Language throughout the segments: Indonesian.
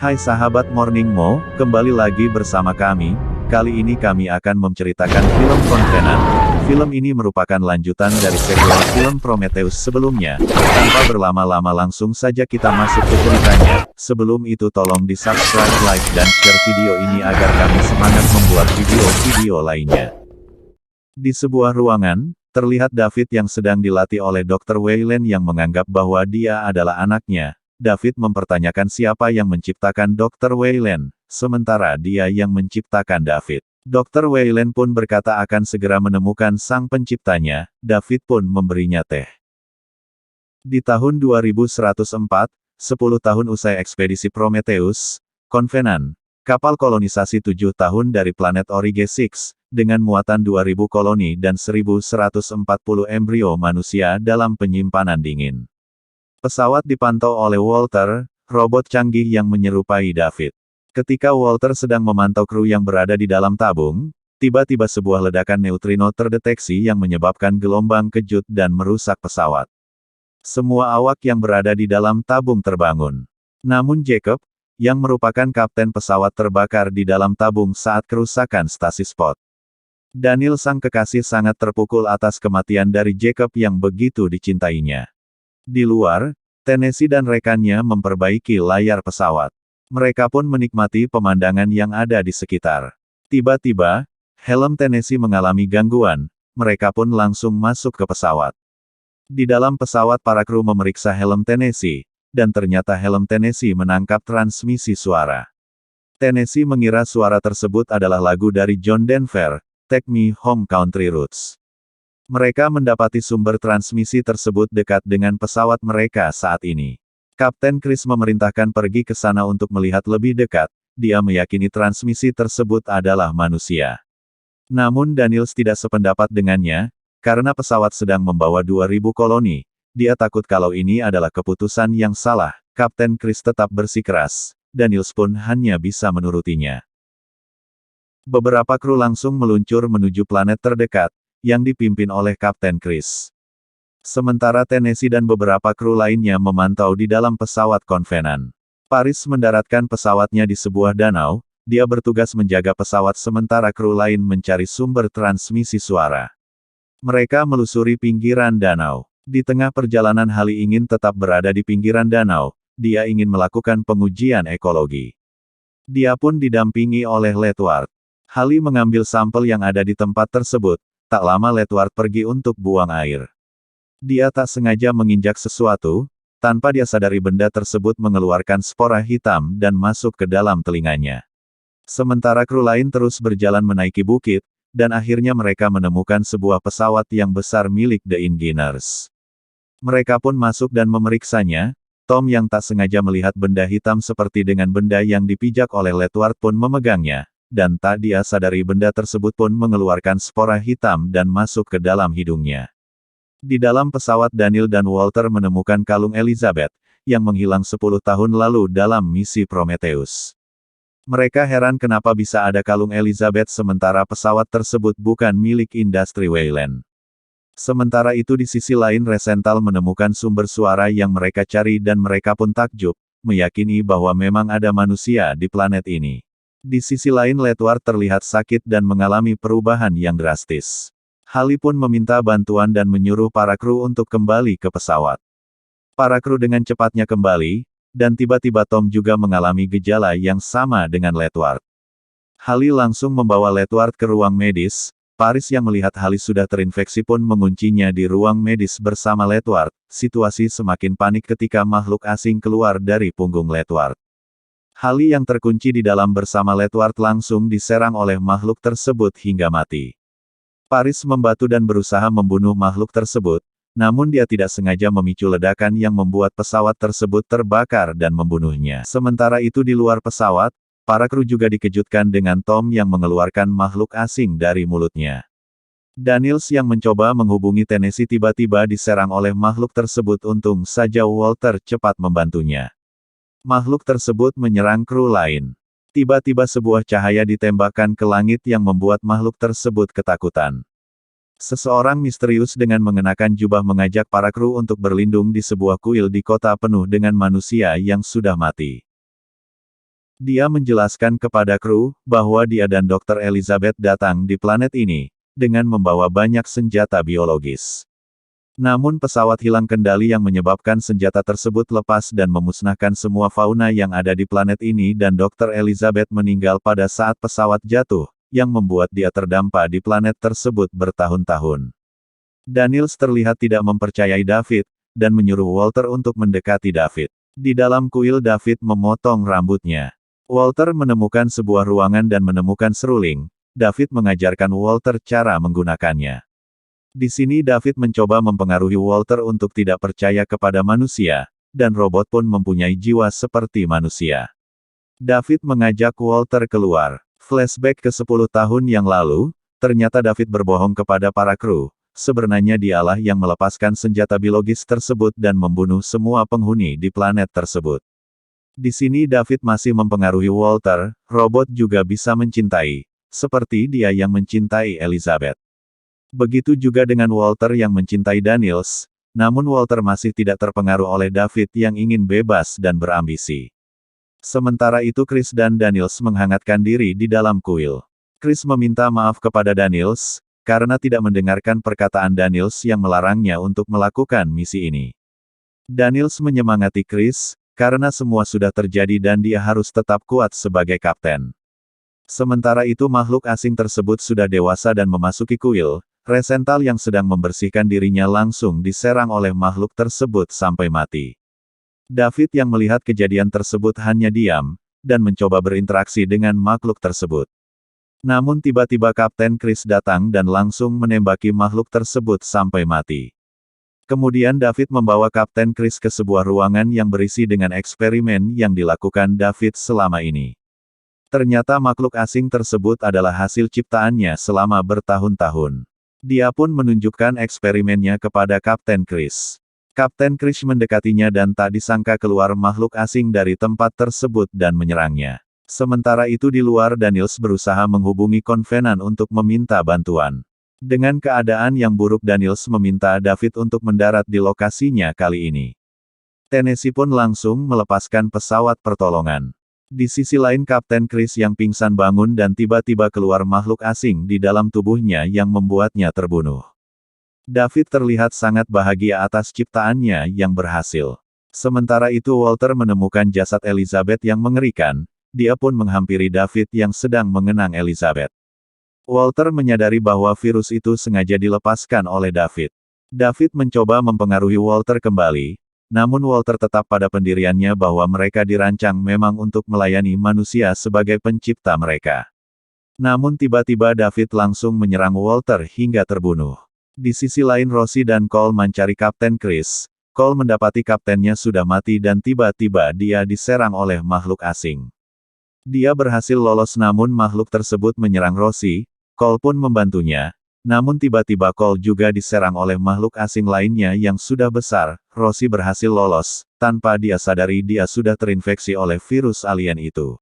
Hai sahabat Morning Mo, kembali lagi bersama kami. Kali ini kami akan menceritakan film Covenant. Film ini merupakan lanjutan dari sequel film Prometheus sebelumnya. Tanpa berlama-lama langsung saja kita masuk ke ceritanya. Sebelum itu tolong di subscribe, like, dan share video ini agar kami semangat membuat video-video lainnya. Di sebuah ruangan, terlihat David yang sedang dilatih oleh Dr. Weyland yang menganggap bahwa dia adalah anaknya. David mempertanyakan siapa yang menciptakan Dr. Weyland, sementara dia yang menciptakan David. Dr. Weyland pun berkata akan segera menemukan sang penciptanya. David pun memberinya teh. Di tahun 2104, 10 tahun usai ekspedisi Prometheus, Covenant, kapal kolonisasi 7 tahun dari planet Orige 6, dengan muatan 2000 koloni dan 1140 embrio manusia dalam penyimpanan dingin. Pesawat dipantau oleh Walter, robot canggih yang menyerupai David. Ketika Walter sedang memantau kru yang berada di dalam tabung, tiba-tiba sebuah ledakan neutrino terdeteksi yang menyebabkan gelombang kejut dan merusak pesawat. Semua awak yang berada di dalam tabung terbangun. Namun Jacob, yang merupakan kapten pesawat terbakar di dalam tabung saat kerusakan stasi Spot. Daniel sang kekasih sangat terpukul atas kematian dari Jacob yang begitu dicintainya. Di luar, Tennessee dan rekannya memperbaiki layar pesawat. Mereka pun menikmati pemandangan yang ada di sekitar. Tiba-tiba, helm Tennessee mengalami gangguan, mereka pun langsung masuk ke pesawat. Di dalam pesawat para kru memeriksa helm Tennessee, dan ternyata helm Tennessee menangkap transmisi suara. Tennessee mengira suara tersebut adalah lagu dari John Denver, Take Me Home Country Roads. Mereka mendapati sumber transmisi tersebut dekat dengan pesawat mereka saat ini. Kapten Chris memerintahkan pergi ke sana untuk melihat lebih dekat. Dia meyakini transmisi tersebut adalah manusia. Namun Daniels tidak sependapat dengannya, karena pesawat sedang membawa 2000 koloni. Dia takut kalau ini adalah keputusan yang salah. Kapten Chris tetap bersikeras. Daniels pun hanya bisa menurutinya. Beberapa kru langsung meluncur menuju planet terdekat, yang dipimpin oleh Kapten Chris. Sementara Tennessee dan beberapa kru lainnya memantau di dalam pesawat Covenant. Paris mendaratkan pesawatnya di sebuah danau, dia bertugas menjaga pesawat sementara kru lain mencari sumber transmisi suara. Mereka melusuri pinggiran danau. Di tengah perjalanan Halley ingin tetap berada di pinggiran danau, dia ingin melakukan pengujian ekologi. Dia pun didampingi oleh Letward. Halley mengambil sampel yang ada di tempat tersebut. Tak lama Letward pergi untuk buang air. Dia tak sengaja menginjak sesuatu, tanpa dia sadari benda tersebut mengeluarkan spora hitam dan masuk ke dalam telinganya. Sementara kru lain terus berjalan menaiki bukit, dan akhirnya mereka menemukan sebuah pesawat yang besar milik The Engineers. Mereka pun masuk dan memeriksanya. Tom yang tak sengaja melihat benda hitam seperti dengan benda yang dipijak oleh Letward pun memegangnya. Dan tak dia sadari benda tersebut pun mengeluarkan spora hitam dan masuk ke dalam hidungnya. Di dalam pesawat Daniel dan Walter menemukan kalung Elizabeth, yang menghilang 10 tahun lalu dalam misi Prometheus. Mereka heran kenapa bisa ada kalung Elizabeth sementara pesawat tersebut bukan milik industri Weyland. Sementara itu di sisi lain Rosenthal menemukan sumber suara yang mereka cari dan mereka pun takjub, meyakini bahwa memang ada manusia di planet ini. Di sisi lain Letward terlihat sakit dan mengalami perubahan yang drastis. Halley pun meminta bantuan dan menyuruh para kru untuk kembali ke pesawat. Para kru dengan cepatnya kembali, dan tiba-tiba Tom juga mengalami gejala yang sama dengan Letward. Halley langsung membawa Letward ke ruang medis. Paris yang melihat Halley sudah terinfeksi pun menguncinya di ruang medis bersama Letward. Situasi semakin panik ketika makhluk asing keluar dari punggung Letward. Halley yang terkunci di dalam bersama Letward langsung diserang oleh makhluk tersebut hingga mati. Paris membantu dan berusaha membunuh makhluk tersebut, namun dia tidak sengaja memicu ledakan yang membuat pesawat tersebut terbakar dan membunuhnya. Sementara itu di luar pesawat, para kru juga dikejutkan dengan Tom yang mengeluarkan makhluk asing dari mulutnya. Daniels yang mencoba menghubungi Tennessee tiba-tiba diserang oleh makhluk tersebut, untung saja Walter cepat membantunya. Makhluk tersebut menyerang kru lain. Tiba-tiba sebuah cahaya ditembakkan ke langit yang membuat makhluk tersebut ketakutan. Seseorang misterius dengan mengenakan jubah mengajak para kru untuk berlindung di sebuah kuil di kota penuh dengan manusia yang sudah mati. Dia menjelaskan kepada kru, bahwa dia dan Dr. Elizabeth datang di planet ini, dengan membawa banyak senjata biologis. Namun pesawat hilang kendali yang menyebabkan senjata tersebut lepas dan memusnahkan semua fauna yang ada di planet ini dan Dr. Elizabeth meninggal pada saat pesawat jatuh, yang membuat dia terdampak di planet tersebut bertahun-tahun. Daniels terlihat tidak mempercayai David, dan menyuruh Walter untuk mendekati David. Di dalam kuil David memotong rambutnya. Walter menemukan sebuah ruangan dan menemukan seruling. David mengajarkan Walter cara menggunakannya. Di sini David mencoba mempengaruhi Walter untuk tidak percaya kepada manusia, dan robot pun mempunyai jiwa seperti manusia. David mengajak Walter keluar. Flashback ke 10 tahun yang lalu, ternyata David berbohong kepada para kru. Sebenarnya dialah yang melepaskan senjata biologis tersebut dan membunuh semua penghuni di planet tersebut. Di sini David masih mempengaruhi Walter, robot juga bisa mencintai, seperti dia yang mencintai Elizabeth. Begitu juga dengan Walter yang mencintai Daniels, namun Walter masih tidak terpengaruh oleh David yang ingin bebas dan berambisi. Sementara itu Chris dan Daniels menghangatkan diri di dalam kuil. Chris meminta maaf kepada Daniels, karena tidak mendengarkan perkataan Daniels yang melarangnya untuk melakukan misi ini. Daniels menyemangati Chris, karena semua sudah terjadi dan dia harus tetap kuat sebagai kapten. Sementara itu makhluk asing tersebut sudah dewasa dan memasuki kuil, Resental yang sedang membersihkan dirinya langsung diserang oleh makhluk tersebut sampai mati. David yang melihat kejadian tersebut hanya diam, dan mencoba berinteraksi dengan makhluk tersebut. Namun tiba-tiba Kapten Chris datang dan langsung menembaki makhluk tersebut sampai mati. Kemudian David membawa Kapten Chris ke sebuah ruangan yang berisi dengan eksperimen yang dilakukan David selama ini. Ternyata makhluk asing tersebut adalah hasil ciptaannya selama bertahun-tahun. Dia pun menunjukkan eksperimennya kepada Kapten Chris. Kapten Chris mendekatinya dan tak disangka keluar makhluk asing dari tempat tersebut dan menyerangnya. Sementara itu di luar Daniels berusaha menghubungi Konvenan untuk meminta bantuan. Dengan keadaan yang buruk Daniels meminta David untuk mendarat di lokasinya kali ini. Tennessee pun langsung melepaskan pesawat pertolongan. Di sisi lain Kapten Chris yang pingsan bangun dan tiba-tiba keluar makhluk asing di dalam tubuhnya yang membuatnya terbunuh. David terlihat sangat bahagia atas ciptaannya yang berhasil. Sementara itu Walter menemukan jasad Elizabeth yang mengerikan, dia pun menghampiri David yang sedang mengenang Elizabeth. Walter menyadari bahwa virus itu sengaja dilepaskan oleh David. David mencoba mempengaruhi Walter kembali, namun Walter tetap pada pendiriannya bahwa mereka dirancang memang untuk melayani manusia sebagai pencipta mereka. Namun tiba-tiba David langsung menyerang Walter hingga terbunuh. Di sisi lain Rosie dan Cole mencari Kapten Chris. Cole mendapati kaptennya sudah mati dan tiba-tiba dia diserang oleh makhluk asing. Dia berhasil lolos namun makhluk tersebut menyerang Rosie. Cole pun membantunya, namun tiba-tiba Cole juga diserang oleh makhluk asing lainnya yang sudah besar. Rosie berhasil lolos, tanpa dia sadari dia sudah terinfeksi oleh virus alien itu.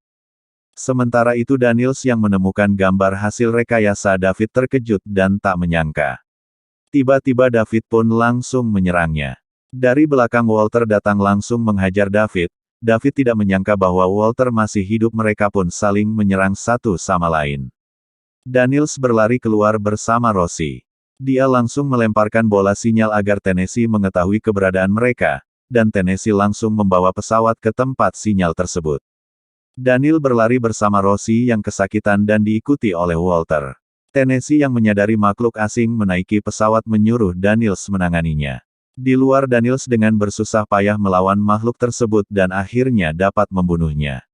Sementara itu Daniels yang menemukan gambar hasil rekayasa David terkejut dan tak menyangka. Tiba-tiba David pun langsung menyerangnya. Dari belakang Walter datang langsung menghajar David. David tidak menyangka bahwa Walter masih hidup, mereka pun saling menyerang satu sama lain. Daniels berlari keluar bersama Rosie. Dia langsung melemparkan bola sinyal agar Tennessee mengetahui keberadaan mereka, dan Tennessee langsung membawa pesawat ke tempat sinyal tersebut. Daniel berlari bersama Rosie yang kesakitan dan diikuti oleh Walter. Tennessee yang menyadari makhluk asing menaiki pesawat menyuruh Daniels menanganinya. Di luar Daniels dengan bersusah payah melawan makhluk tersebut dan akhirnya dapat membunuhnya.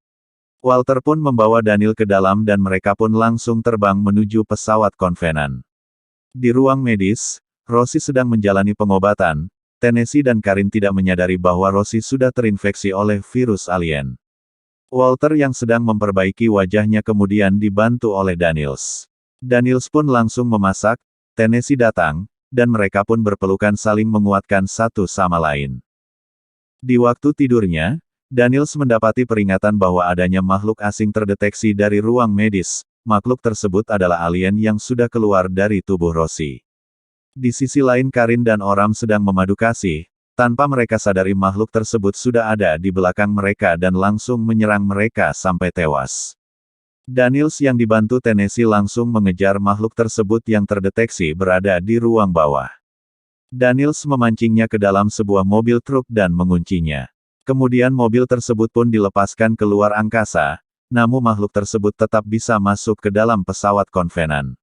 Walter pun membawa Daniel ke dalam dan mereka pun langsung terbang menuju pesawat Konvenan. Di ruang medis, Rosie sedang menjalani pengobatan. Tennessee dan Karin tidak menyadari bahwa Rosie sudah terinfeksi oleh virus alien. Walter yang sedang memperbaiki wajahnya kemudian dibantu oleh Daniels. Daniels pun langsung memasak, Tennessee datang, dan mereka pun berpelukan saling menguatkan satu sama lain. Di waktu tidurnya, Daniels mendapati peringatan bahwa adanya makhluk asing terdeteksi dari ruang medis. Makhluk tersebut adalah alien yang sudah keluar dari tubuh Rosie. Di sisi lain Karin dan Oram sedang memadu kasih. Tanpa mereka sadari makhluk tersebut sudah ada di belakang mereka dan langsung menyerang mereka sampai tewas. Daniels yang dibantu Tennessee langsung mengejar makhluk tersebut yang terdeteksi berada di ruang bawah. Daniels memancingnya ke dalam sebuah mobil truk dan menguncinya. Kemudian mobil tersebut pun dilepaskan keluar angkasa, namun makhluk tersebut tetap bisa masuk ke dalam pesawat konvenan.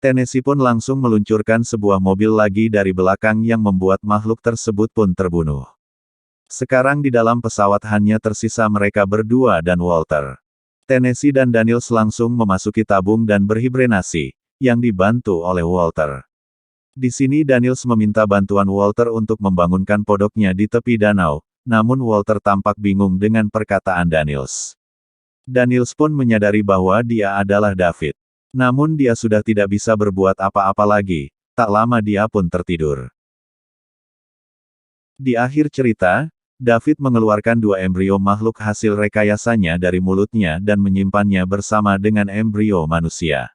Tennessee pun langsung meluncurkan sebuah mobil lagi dari belakang yang membuat makhluk tersebut pun terbunuh. Sekarang di dalam pesawat hanya tersisa mereka berdua dan Walter. Tennessee dan Daniels langsung memasuki tabung dan berhibernasi, yang dibantu oleh Walter. Di sini Daniels meminta bantuan Walter untuk membangunkan podoknya di tepi danau, namun Walter tampak bingung dengan perkataan Daniels. Daniels pun menyadari bahwa dia adalah David. Namun dia sudah tidak bisa berbuat apa-apa lagi, tak lama dia pun tertidur. Di akhir cerita, David mengeluarkan 2 embrio makhluk hasil rekayasanya dari mulutnya dan menyimpannya bersama dengan embrio manusia.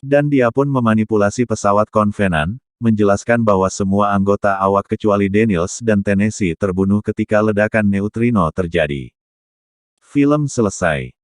Dan dia pun memanipulasi pesawat konvenan, menjelaskan bahwa semua anggota awak kecuali Daniels dan Tennessee terbunuh ketika ledakan neutrino terjadi. Film selesai.